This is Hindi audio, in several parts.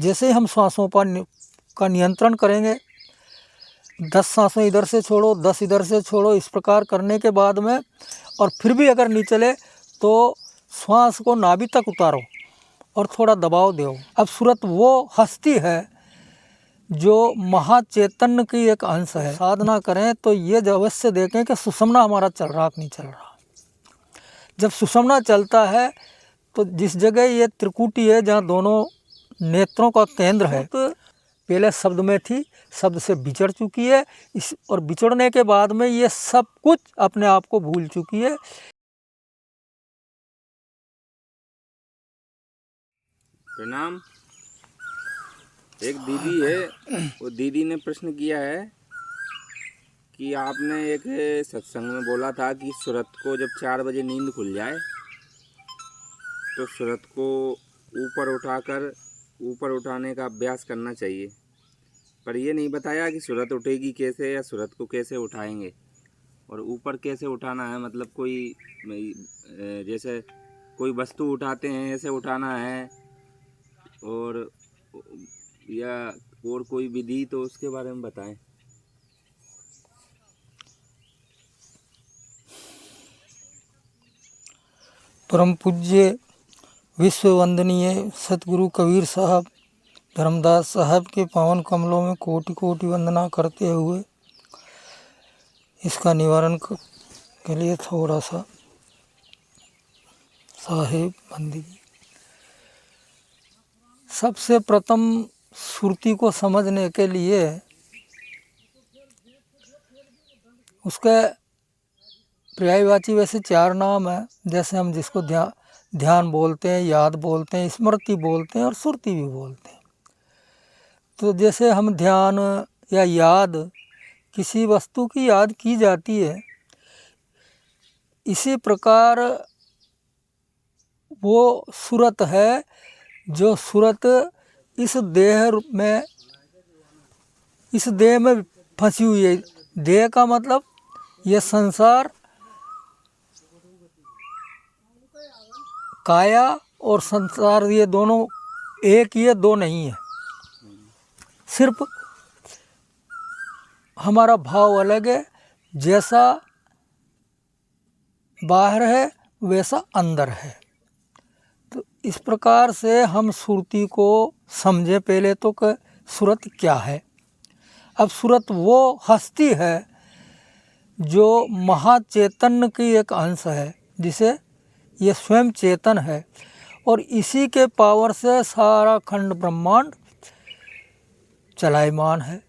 जैसे ही हम सांसों पर का नियंत्रण करेंगे, 10 सांसें इधर से छोड़ो, 10 इधर से छोड़ो, इस प्रकार करने के बाद में और फिर भी अगर नहीं चले तो श्वास को नाभि तक उतारो और थोड़ा दबाव दो। अब सुरत वो हस्ती है जो महाचैतन्य की एक अंश है। साधना करें तो ये अवश्य देखें कि सुषुम्ना हमारा चल रहा कि नहीं चल रहा। जब सुषुम्ना चलता है तो जिस जगह ये त्रिकुटी है जहाँ दोनों नेत्रों का केंद्र है, तो पहले शब्द में थी, शब्द से बिछड़ चुकी है, इस और बिछड़ने के बाद में ये सब कुछ अपने आप को भूल चुकी है। प्रणाम। एक दीदी है, वो दीदी ने प्रश्न किया है कि आपने एक सत्संग में बोला था कि सुरत को जब 4 बजे नींद खुल जाए तो सुरत को ऊपर उठाने का अभ्यास करना चाहिए, पर ये नहीं बताया कि सुरत उठेगी कैसे या सुरत को कैसे उठाएंगे और ऊपर कैसे उठाना है। मतलब कोई जैसे कोई वस्तु उठाते हैं ऐसे उठाना है और या और कोई विधि, तो उसके बारे में बताएं। परम पूज्य विश्व वंदनीय सतगुरु कबीर साहब धर्मदास साहब के पावन कमलों में कोटि कोटि वंदना करते हुए इसका निवारण के लिए थोड़ा सा साहेब बंदगी। सबसे प्रथम सुरती को समझने के लिए उसके पर्यायवाची वैसे 4 नाम है। जैसे हम जिसको ध्यान बोलते हैं, याद बोलते हैं, स्मृति बोलते हैं और सुरती भी बोलते हैं। तो जैसे हम ध्यान या याद, किसी वस्तु की याद की जाती है, इसी प्रकार वो सुरत है जो सुरत इस देह में फंसी हुई है। देह का मतलब ये संसार, काया और संसार, ये दोनों एक ही है, दो नहीं है। सिर्फ हमारा भाव अलग है, जैसा बाहर है वैसा अंदर है। तो इस प्रकार से हम सुरती को समझे पहले तो कि सुरत क्या है। अब सुरत वो हस्ती है जो महाचैतन्य की एक अंश है, जिसे ये स्वयं चेतन है और इसी के पावर से सारा खंड ब्रह्मांड चलायमान है।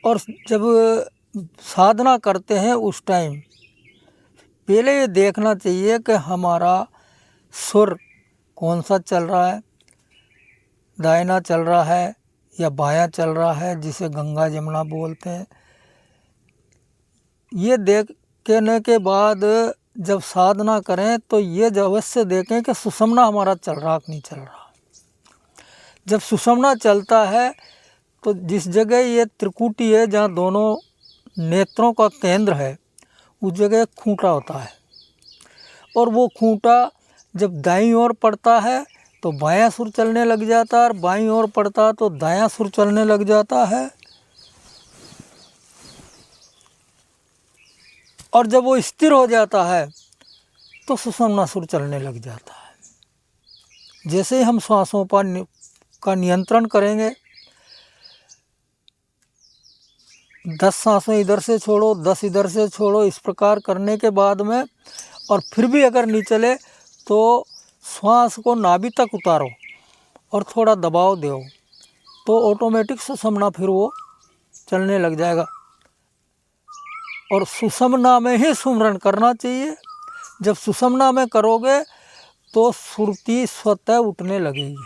और जब साधना करते हैं उस टाइम पहले ये देखना चाहिए कि हमारा सुर कौन सा चल रहा है, दाहिना चल रहा है या बायां चल रहा है, जिसे गंगा जमुना बोलते हैं। ये देखने के बाद जब साधना करें तो ये अवश्य देखें कि सुषुम्ना हमारा चल रहा कि नहीं चल रहा। जब सुषुम्ना चलता है तो जिस जगह ये त्रिकुटी है जहाँ दोनों नेत्रों का केंद्र है, उस जगह खूंटा होता है और वो खूंटा जब दाईं ओर पड़ता है तो बायां सुर चलने लग जाता है और बाईं ओर पड़ता है तो दायां सुर चलने लग जाता है। और जब वो स्थिर हो जाता है तो सुषुम्ना सुर चलने लग जाता है। जैसे ही हम श्वासों पर का नियंत्रण करेंगे, 10 सांसें इधर से छोड़ो, 10 इधर से छोड़ो, इस प्रकार करने के बाद में और फिर भी अगर नहीं चले तो श्वास को नाभि तक उतारो और थोड़ा दबाव दो, तो ऑटोमेटिक सुषुम्ना फिर वो चलने लग जाएगा। और सुषुम्ना में ही सुमरन करना चाहिए। जब सुषुम्ना में करोगे तो सुरती स्वतः उठने लगेगी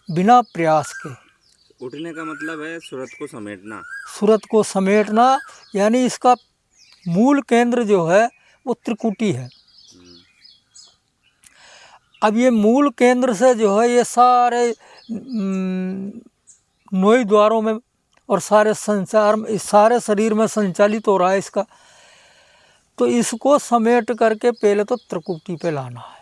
बिना प्रयास के। उठने का मतलब है सुरत को समेटना। सुरत को समेटना यानी इसका मूल केंद्र जो है वो त्रिकुटी है। अब ये मूल केंद्र से जो है ये सारे नोई द्वारों में और सारे संसार में, सारे शरीर में संचालित हो रहा है इसका। तो इसको समेट करके पहले तो त्रिकुटी पे लाना है।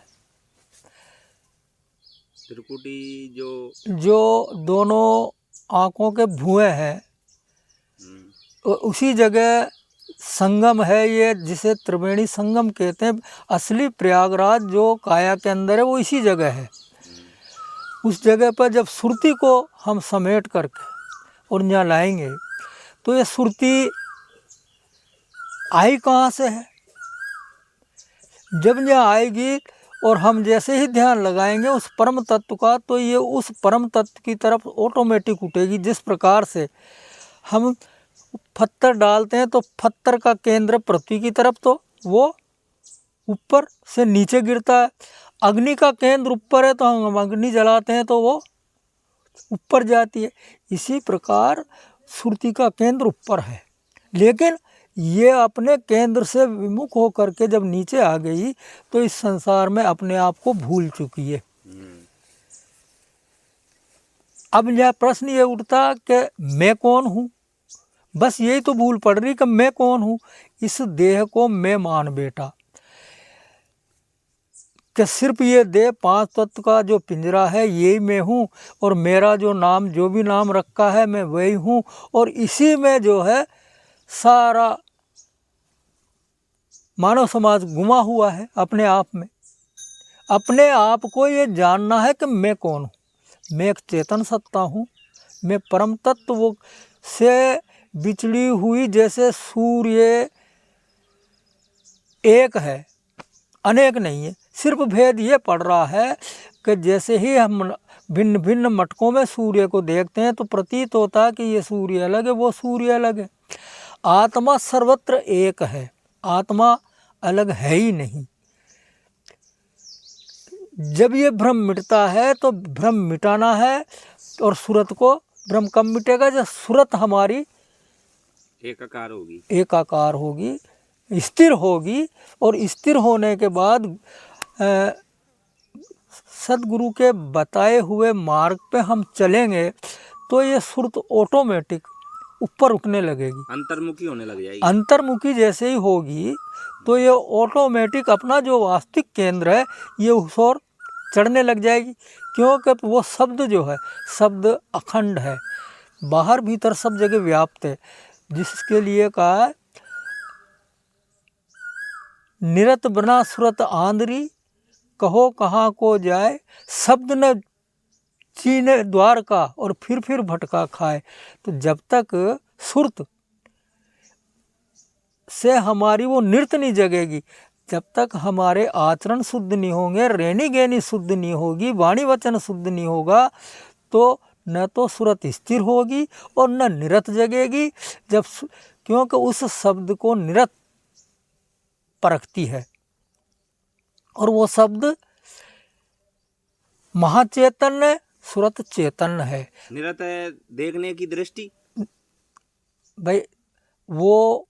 त्रिपुटी जो जो दोनों आँखों के भुएं हैं, हम्म, उसी जगह संगम है ये, जिसे त्रिवेणी संगम कहते हैं। असली प्रयागराज जो काया के अंदर है वो इसी जगह है। उस जगह पर जब सुरती को हम समेट करके और यहाँ लाएंगे तो ये सुरती आई कहाँ से है? जब यहाँ आएगी और हम जैसे ही ध्यान लगाएंगे उस परम तत्व का, तो ये उस परम तत्व की तरफ ऑटोमेटिक उठेगी। जिस प्रकार से हम पत्थर डालते हैं तो पत्थर का केंद्र पृथ्वी की तरफ, तो वो ऊपर से नीचे गिरता है। अग्नि का केंद्र ऊपर है तो हम अग्नि जलाते हैं तो वो ऊपर जाती है। इसी प्रकार सुरती का केंद्र ऊपर है, लेकिन ये अपने केंद्र से विमुख होकर के जब नीचे आ गई तो इस संसार में अपने आप को भूल चुकी है। अब यह प्रश्न ये उठता कि मैं कौन हूँ? बस यही तो भूल पड़ रही कि मैं कौन हूँ। इस देह को मैं मान बैठा कि सिर्फ ये देह पांच तत्व का जो पिंजरा है यही मैं हूँ, और मेरा जो नाम, जो भी नाम रखा है मैं वही हूँ, और इसी में जो है सारा मानव समाज गुमा हुआ है अपने आप में। अपने आप को ये जानना है कि मैं कौन हूँ। मैं एक चेतन सत्ता हूँ, मैं परम तत्व से बिछड़ी हुई, जैसे सूर्य एक है अनेक नहीं है। सिर्फ भेद ये पड़ रहा है कि जैसे ही हम भिन्न भिन्न मटकों में सूर्य को देखते हैं तो प्रतीत होता है कि ये सूर्य अलग है, वो सूर्य अलग है। आत्मा सर्वत्र एक है, आत्मा अलग है ही नहीं। जब ये भ्रम मिटता है तो भ्रम मिटाना है, और सूरत को, भ्रम कब मिटेगा? जब सूरत हमारी एकाकार होगी, एकाकार होगी, स्थिर होगी, और स्थिर होने के बाद सदगुरु के बताए हुए मार्ग पे हम चलेंगे तो ये सुरत ऑटोमेटिक ऊपर उठने लगेगी, अंतर्मुखी होने लग जाएगी। अंतर्मुखी जैसे ही होगी तो ये ऑटोमेटिक अपना जो वास्तविक केंद्र है ये उस ओर चढ़ने लग जाएगी। क्योंकि वो शब्द जो है, शब्द अखंड है, बाहर भीतर सब जगह व्याप्त है। जिसके लिए कहा है निरत बना सुरत आंधरी, कहो कहाँ को जाए, शब्द न चीने द्वार का और फिर भटका खाए। तो जब तक सुरत से हमारी वो नृत्य नहीं जगेगी, जब तक हमारे आचरण शुद्ध नहीं होंगे, रहनी गहनी शुद्ध नहीं होगी, वाणी वचन शुद्ध नहीं होगा, तो न तो सुरत स्थिर होगी और न निरत जगेगी। जब क्योंकि उस शब्द को निरत परखती है, और वो शब्द महाचैतन्य सुरत चैतन्य है। निरत है देखने की दृष्टि, भाई वो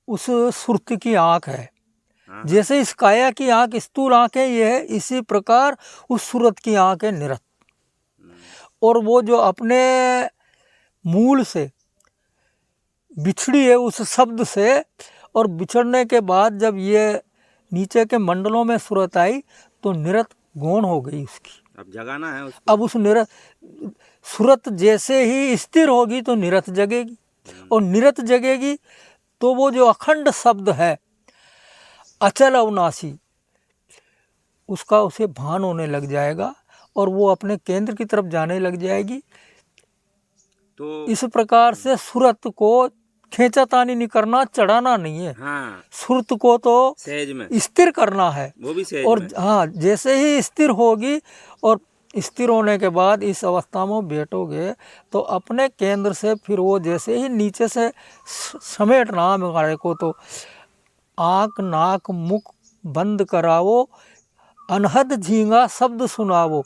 उस सुरत की आँख है। जैसे इस काया की आँख स्थूल आँखें ये है, इसी प्रकार उस सूरत की आँख है निरत। और वो जो अपने मूल से बिछड़ी है उस शब्द से, और बिछड़ने के बाद जब ये नीचे के मंडलों में सूरत आई तो निरत गौण हो गई उसकी। अब जगाना है उसको। अब उस निरत सूरत जैसे ही स्थिर होगी तो निरत जगेगी, और निरत जगेगी तो वो जो अखंड शब्द है अचल अविनाशी, उसका उसे भान होने लग जाएगा और वो अपने केंद्र की तरफ जाने लग जाएगी। तो इस प्रकार से सूरत को खींचातानी नहीं करना, चढ़ाना नहीं है। हाँ, सूरत को तो सहज में स्थिर करना है, वो भी सहज और में। हाँ जैसे ही स्थिर होगी, और स्थिर होने के बाद इस अवस्था में बैठोगे तो अपने केंद्र से फिर वो जैसे ही नीचे से समेटना हमारे को, तो आँख नाक मुख बंद करावो, अनहद झींगा शब्द सुनावो।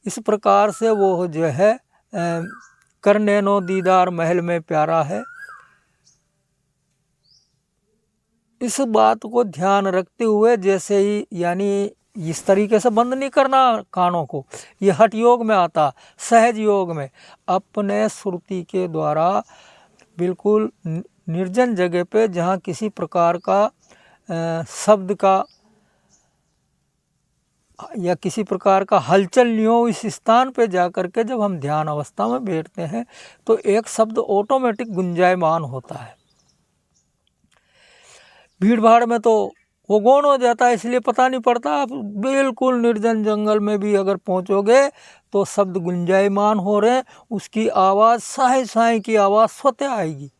इस प्रकार से वो जो है करने नो दीदार महल में प्यारा है। इस बात को ध्यान रखते हुए जैसे ही, यानी इस तरीके से बंद नहीं करना कानों को, ये हठ योग में आता, सहज योग में अपने श्रुति के द्वारा बिल्कुल निर्जन जगह पे, जहाँ किसी प्रकार का शब्द का या किसी प्रकार का हलचल नहीं हो, इस स्थान पे जा कर के जब हम ध्यान अवस्था में बैठते हैं तो एक शब्द ऑटोमेटिक गुंजायमान होता है। भीड़ भाड़ में तो वो गौण हो जाता है, इसलिए पता नहीं पड़ता। आप बिल्कुल निर्जन जंगल में भी अगर पहुंचोगे तो शब्द गुंजायमान हो रहे हैं, उसकी आवाज़ साए साए की आवाज़ स्वतः आएगी,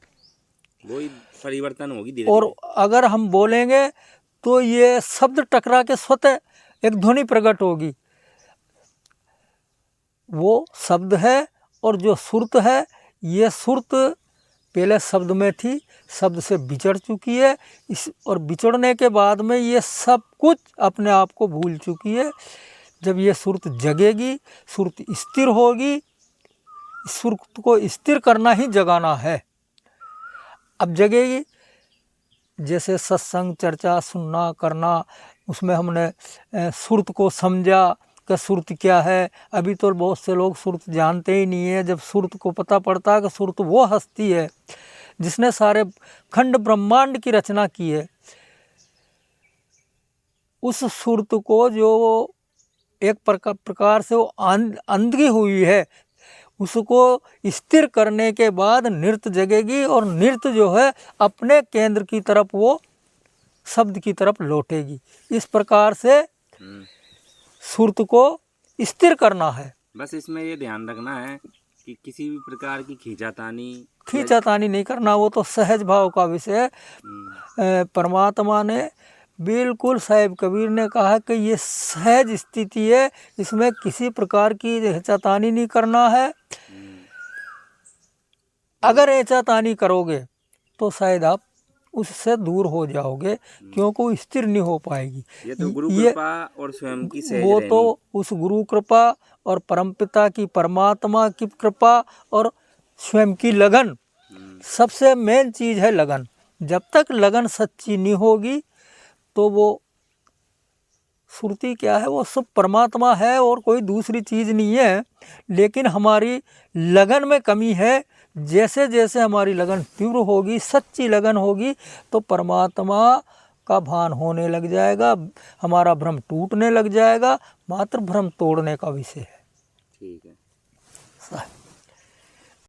वही परिवर्तन होगी धीरे और धीरे। अगर हम बोलेंगे तो ये शब्द टकरा के स्वतः एक ध्वनि प्रकट होगी। वो शब्द है और जो सुरत है, ये सुरत पहले शब्द में थी, शब्द से बिछड़ चुकी है, इस और बिछड़ने के बाद में ये सब कुछ अपने आप को भूल चुकी है। जब ये सुरत जगेगी, सुरत स्थिर होगी, सुरत को स्थिर करना ही जगाना है। अब जगेगी, जैसे सत्संग चर्चा सुनना करना, उसमें हमने सुरत को समझा कि सुरत क्या है। अभी तो बहुत से लोग सुरत जानते ही नहीं है। जब सुरत को पता पड़ता है कि सुरत वो हस्ती है जिसने सारे खंड ब्रह्मांड की रचना की है, उस सुरत को जो एक प्रकार से वो अंधी हुई है, उसको स्थिर करने के बाद नृत्य जगेगी, और नृत्य जो है अपने केंद्र की तरफ, वो शब्द की तरफ लौटेगी। इस प्रकार से सुरत को स्थिर करना है। बस इसमें ये ध्यान रखना है कि किसी भी प्रकार की खींचातानी नहीं करना, वो तो सहज भाव का विषय है। परमात्मा ने बिल्कुल, साहिब कबीर ने कहा कि ये सहज स्थिति है, इसमें किसी प्रकार की खींचातानी नहीं करना है। अगर खींचातानी करोगे तो शायद आप उससे दूर हो जाओगे, क्योंकि वो स्थिर नहीं हो पाएगी। ये तो गुरु कृपा और स्वयं की सहज वो रहनी। तो उस गुरु कृपा और परमपिता की, परमात्मा की कृपा और स्वयं की लगन, सबसे मेन चीज़ है लगन। जब तक लगन सच्ची नहीं होगी तो वो सुरती क्या है, वो सब परमात्मा है और कोई दूसरी चीज़ नहीं है। लेकिन हमारी लगन में कमी है। जैसे जैसे हमारी लगन तीव्र होगी, सच्ची लगन होगी, तो परमात्मा का भान होने लग जाएगा, हमारा भ्रम टूटने लग जाएगा। मात्र भ्रम तोड़ने का विषय है। ठीक है।